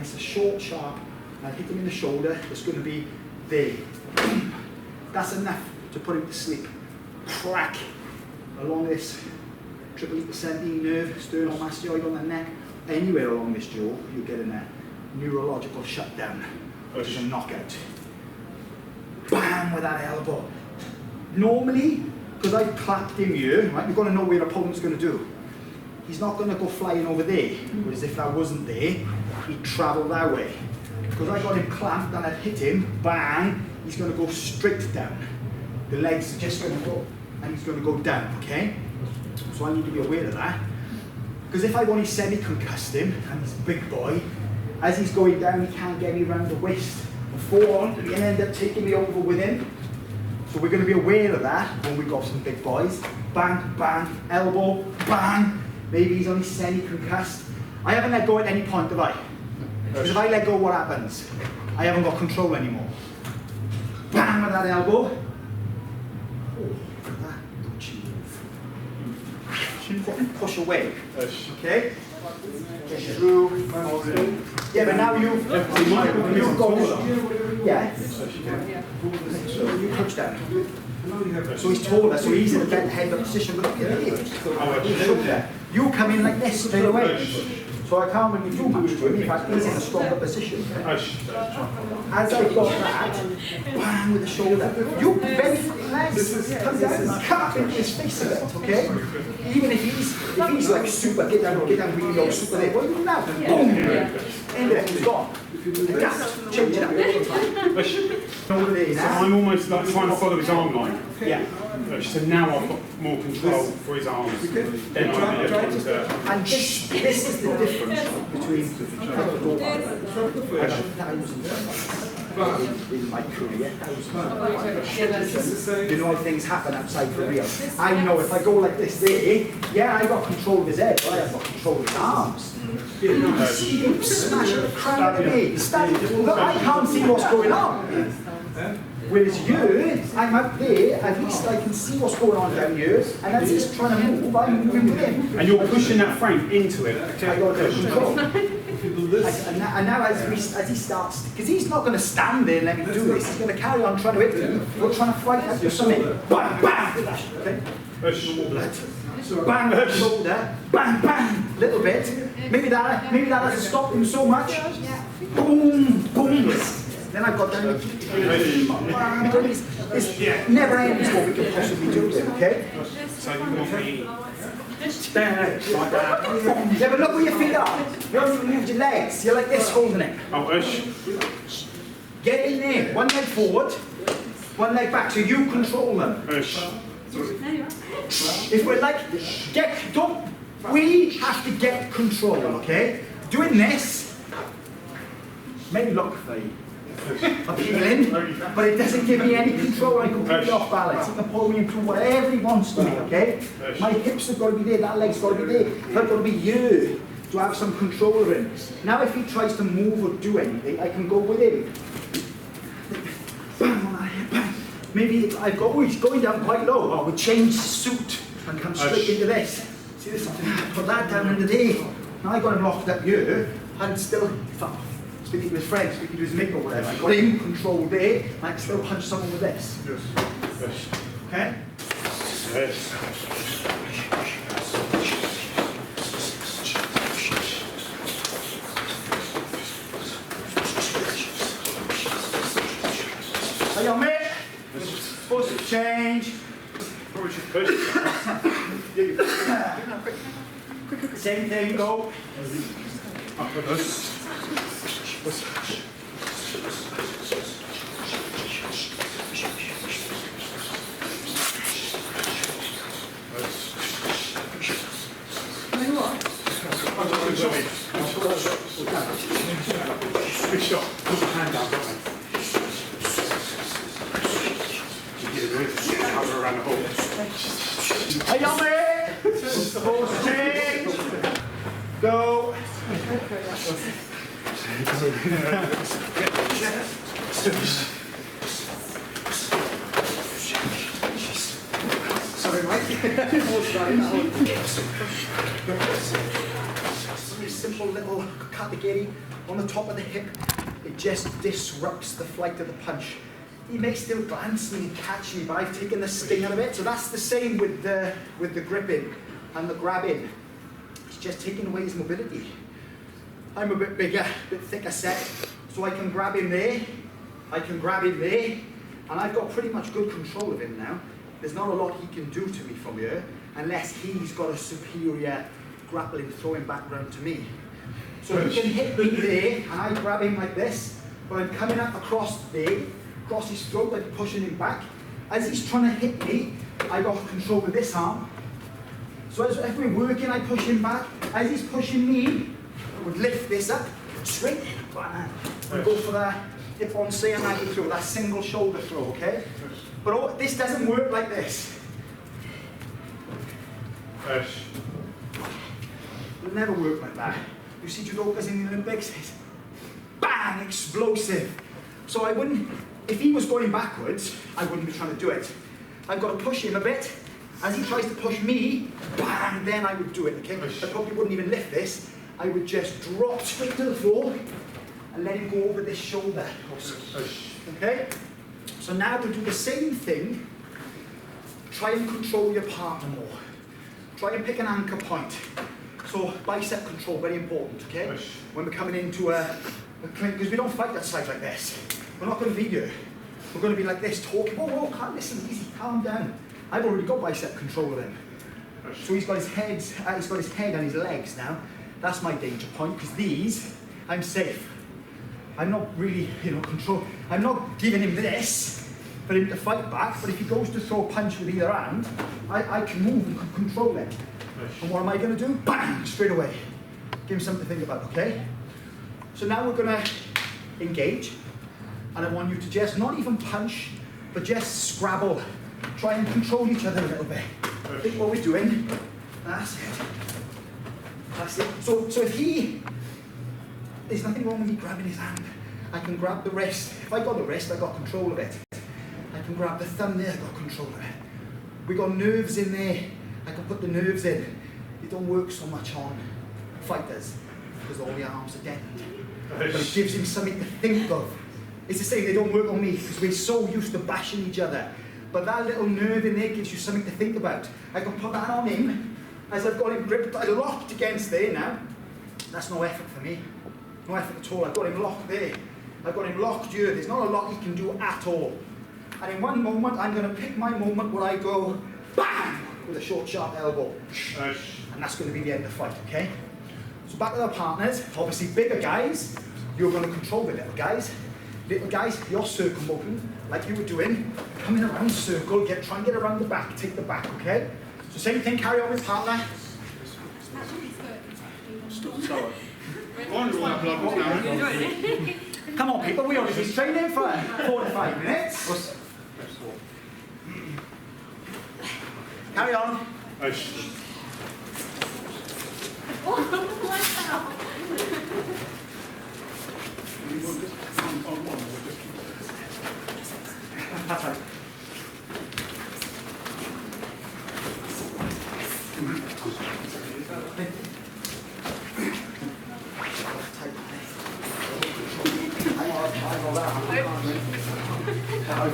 nice, short, sharp, and I hit him in the shoulder, it's going to be there. That's enough to put him to sleep. Crack along this triple eccentric nerve, sternocleidomastoid on the neck, anywhere along this jaw, you're getting a neurological shutdown, which is a knockout. Bam with that elbow. Normally, because I've clapped him here, right, you've got to know where your opponent's going to do. He's not going to go flying over there, whereas if that wasn't there, he'd travel that way. Because I got him clamped and I'd hit him, bang, he's going to go straight down. The legs are just going to go, and he's going to go down, okay? So I need to be aware of that. Because if I've only semi-concussed him, and he's a big boy, as he's going down, he can't get me around the waist. Before, he can end up taking me over with him. So we're going to be aware of that when we've got some big boys. Bang, bang, elbow, bang. Maybe he's only semi-concussed. I haven't let go at any point, have I? Because if I let go, what happens? I haven't got control anymore. Bang with that elbow. Oh, look at that. Good push away. Okay? Get through. Yeah, but now you've gone. Yeah. So you touch down. So he's taller, so he's in a better head position. But look at it. You come in like this straight away. So I can't really do much to him. In fact, he's in a stronger position. As I got that, bang with the shoulder. You bend your legs, come down, cut up into his face a bit, okay? Even if he's like super, get down really low, super there. What do you do now? Boom! End of it, he's gone. Adapt, change it up. So I'm almost like trying to follow his arm line. Yeah. So now I've got more control for his arms. Then I'll be able to. And this is the difference between in my career. You know, things happen outside for real. I know if I go like this there, yeah, I got control of his head, but I have got control of his arms. You see him smashing the crap out of me. Look, I can't see what's going on. Whereas you, I'm up there, at least I can see what's going on down here, and as he's trying to move, I'm moving with him. And you're pushing that frame into it. I got to control. And now as he starts, because he's not going to stand there and let me do this, he's going to carry on trying to hit me, or trying to fight after something. Bang, bang! Okay? Bang with the shoulder, bang, bang, little bit. Maybe that hasn't stopped him so much. Boom, boom. Then I've got down this never ends what we can possibly do there, okay? So you want me like that. Yeah, but look where your feet are. You haven't moved your legs. You're like this holding it. Oh, get in there. One leg forward, one leg back, so you control them. If we're like, we have to get control, okay? Doing this may look very appealing, but it doesn't give me any control. I completely off balance. He can pull me into whatever he wants to me, okay? My hips have got to be there, that leg's got to be there. I've got to be here to have some control of him. Now if he tries to move or do anything, I can go with him. Bang on that hip, bang. Maybe he's going down quite low. Oh, we change suit and come straight into this. See this? Put that down into there. Now I got him locked up here, and still speaking to his friend, speaking to his mate or whatever. I got him controlled there. I can still punch someone with this. yes. Okay? Yes. Hey, yo, mate. Supposed to change. Probably should push. Same thing, go. Up with us. Good shot. Put your hand down, don't they? Cover around the hole. Hey, yo, mate. Supposed to change. Go. Sorry, Mike. Simple little kategiri on the top of the hip. It just disrupts the flight of the punch. He may still glance me and catch me, but I've taken the sting out of it. So that's the same with the gripping and the grabbing. It's just taking away his mobility. I'm a bit bigger, a bit thicker set, so I can grab him there, I can grab him there, and I've got pretty much good control of him now. There's not a lot he can do to me from here, unless he's got a superior grappling throwing background to me. So he can hit me there, and I grab him like this, but I'm coming up across there, across his throat, like pushing him back. As he's trying to hit me, I got control with this arm. So as if we're working, I push him back. As he's pushing me, I would lift this up, straight in, and go for that hip on say and ankle throw, that single shoulder throw, okay? But this doesn't work like this. It'll never work like that. You see judokas in the Olympics, it's bang, explosive. So I wouldn't, if he was going backwards, I wouldn't be trying to do it. I've got to push him a bit. As he tries to push me, bang, then I would do it, okay? I probably wouldn't even lift this. I would just drop straight to the floor and let him go over this shoulder. Okay? So now we'll do the same thing. Try and control your partner more. Try and pick an anchor point. So bicep control, very important, okay? When we're coming into a clink, because we don't fight that side like this. We're not going to be here. We're going to be like this, talking. Whoa, can't listen, easy, calm down. I've already got bicep control of him. So he's got his head, and his legs now. That's my danger point, because these, I'm safe. I'm not really, control. I'm not giving him this for him to fight back, but if he goes to throw a punch with either hand, I can move and control it. And what am I going to do? Bang! Straight away. Give him something to think about, okay? So now we're going to engage, and I want you to just not even punch, but just scrabble. Try and control each other a little bit. Think what we're doing. That's it. That's it. So if there's nothing wrong with me grabbing his hand. I can grab the wrist. If I got the wrist, I got control of it. I can grab the thumb there, I got control of it. We got nerves in there. I can put the nerves in. They don't work so much on fighters because all the arms are dead. But it gives him something to think of. It's the same, they don't work on me because we're so used to bashing each other. But that little nerve in there gives you something to think about. I can put that on him as I've got him gripped, I locked against there now. That's no effort for me. No effort at all. I've got him locked there. I've got him locked here. There's not a lot he can do at all. And in one moment, I'm going to pick my moment where I go, bang, with a short, sharp elbow. And that's going to be the end of the fight, okay? So back with our partners. Obviously, bigger guys, you're going to control the little guys. Little guys, you're circle moving, like you were doing. Coming around circle, try and get around the back, take the back, okay? So same thing, carry on with partner. Come on, people, we only been training for 4 to 5 minutes. Carry on. That's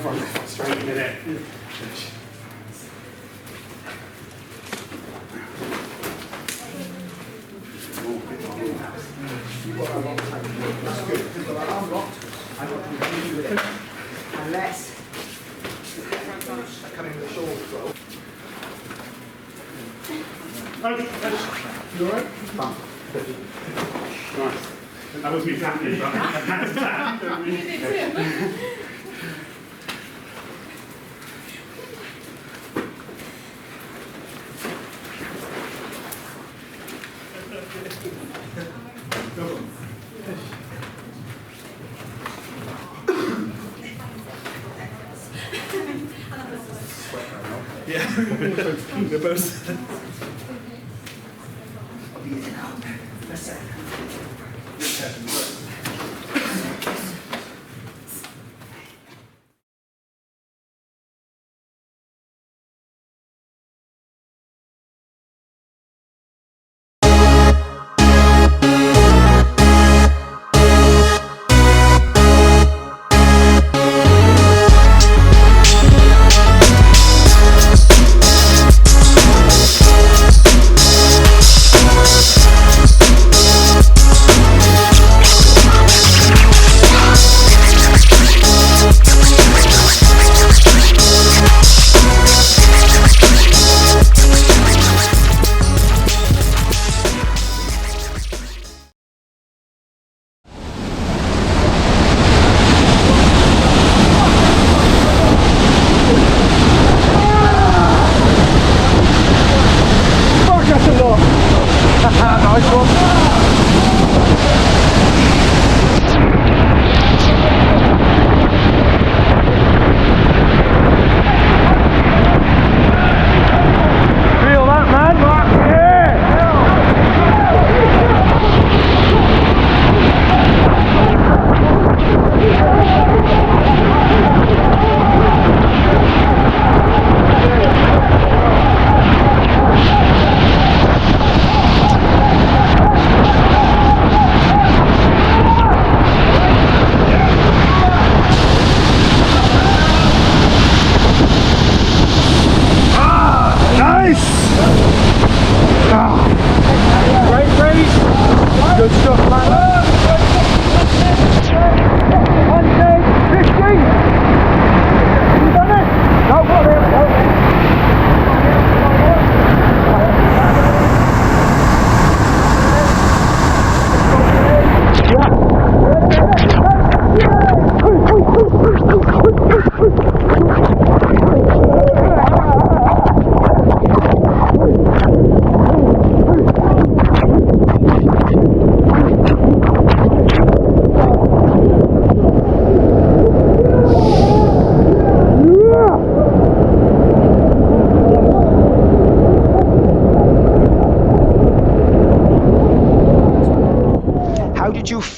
right. Straight in there. That's good, because with our arm locked, I'm not going to deal with it. Unless I come in with a shoulder throw. You alright? Nice. That was me tapping, but that's tap. You did too. Yeah, they're both. I'll be in now. That's it.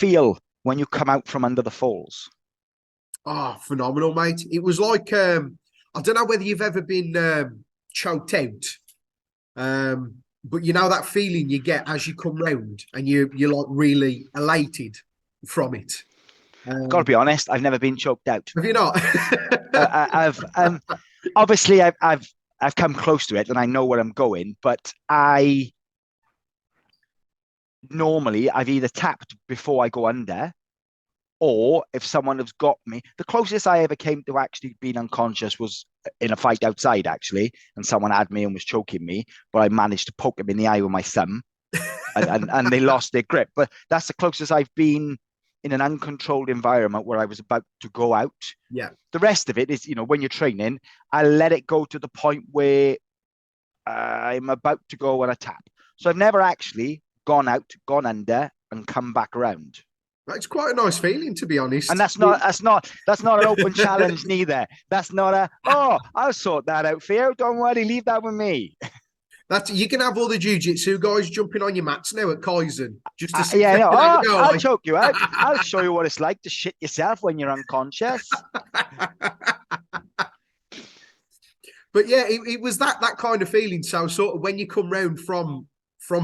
feel when you come out from under the falls? Oh, phenomenal, mate. It was like, I don't know whether you've ever been choked out, but you know that feeling you get as you come round and you're like really elated from it. Got to be honest, I've never been choked out. Have you not? I've obviously I've come close to it and I know where I'm going, but normally I've either tapped before I go under, or if someone has got me, the closest I ever came to actually being unconscious was in a fight outside, actually, and someone had me and was choking me, but I managed to poke him in the eye with my thumb, and they lost their grip. But that's the closest I've been in an uncontrolled environment where I was about to go out. Yeah. The rest of it is, when you're training, I let it go to the point where I'm about to go on a tap. So I've never actually gone out, gone under, and come back around. It's quite a nice feeling, to be honest. And that's not an open challenge neither. That's not I'll sort that out for you. Don't worry, leave that with me. You can have all the jiu-jitsu guys jumping on your mats now at Kaizen. Just to I'll choke you out. I'll show you what it's like to shit yourself when you're unconscious. But yeah, it was that kind of feeling. So sort of when you come round from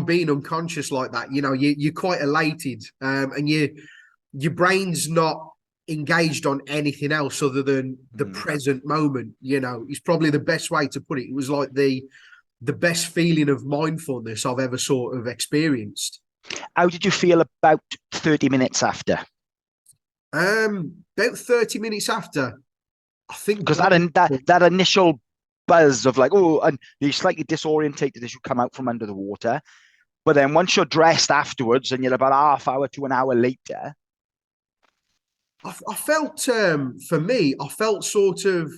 being unconscious like that, you're quite elated, and your brain's not engaged on anything else other than the present moment. It's probably the best way to put it. It was like the best feeling of mindfulness I've ever sort of experienced. How did you feel about 30 minutes after? About 30 minutes after, I think, because that initial buzz of like, and you're slightly disorientated as you come out from under the water, but then once you're dressed afterwards and you're about half hour to an hour later, I felt, for me, I felt sort of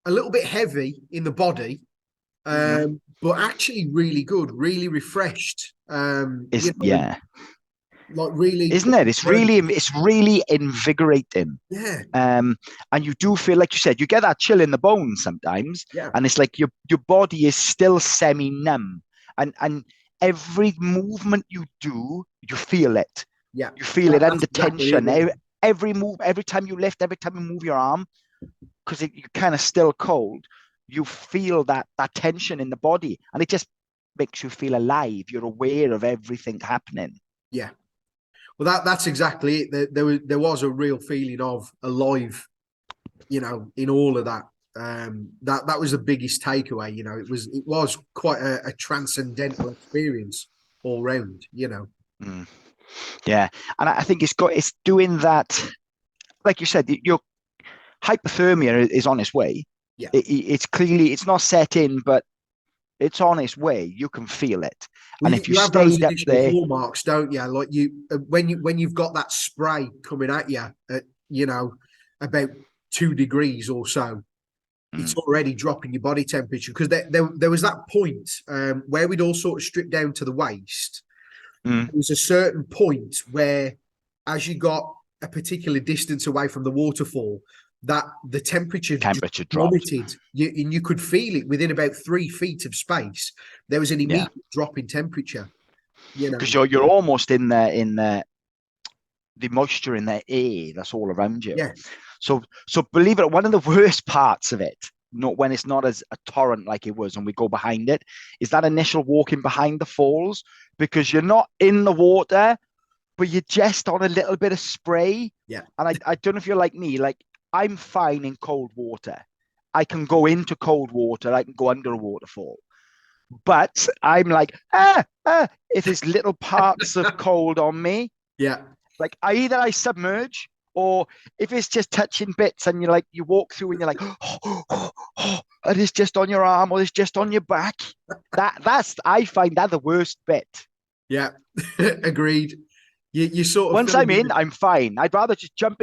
a little bit heavy in the body, but actually really good, really refreshed. Like really, isn't it? It's really invigorating. Yeah. And you do feel, like you said, you get that chill in the bones sometimes. Yeah. And it's like your body is still semi-numb. And every movement you do, you feel it. Yeah. You feel it under exactly tension. it. Every move, every time you lift, every time you move your arm, because you're kind of still cold, you feel that tension in the body. And it just makes you feel alive. You're aware of everything happening. Yeah. Well, that's exactly it. There was a real feeling of alive, in all of that. That was the biggest takeaway. It was quite a transcendental experience all round. Yeah, and I think it's doing that. Like you said, your hypothermia is on its way. Yeah, it's clearly, it's not set in, but it's on its way. You can feel it. Well, and if you have those stayed up there, hallmarks, don't you? Like when you've got that spray coming at you at about 2 degrees or so, it's already dropping your body temperature, because there was that point where we'd all sort of stripped down to the waist. There was a certain point where, as you got a particular distance away from the waterfall, that the temperature dropped. plummeted. You could feel it within about 3 feet of space. There was an immediate drop in temperature. Because you're almost in the moisture in the air that's all around you. Yeah. So believe it, one of the worst parts of it, not when it's not as a torrent like it was and we go behind it, is that initial walking behind the falls, because you're not in the water, but you're just on a little bit of spray. Yeah. And I don't know if you're like me, like I'm fine in cold water. I can go into cold water. I can go under a waterfall. But I'm like, if there's little parts of cold on me, like either I submerge, or if it's just touching bits and you walk through and you're like, and it's just on your arm or it's just on your back. I find that the worst bit. Yeah, agreed. You sort of, once I'm in, I'm fine. I'd rather just jump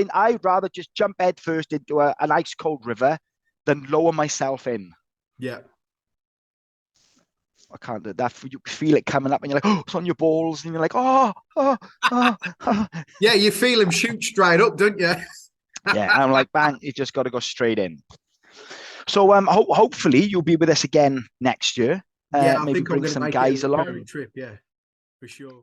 head first into an ice cold river than lower myself in. Yeah. I can't do that. You feel it coming up and you're like, it's on your balls, and you're like, Yeah, you feel them shoot straight up, don't you? Yeah, and I'm like, bang, you just got to go straight in. So hopefully you'll be with us again next year. I maybe think bring I'm some make guys it a along. trip, yeah, for sure.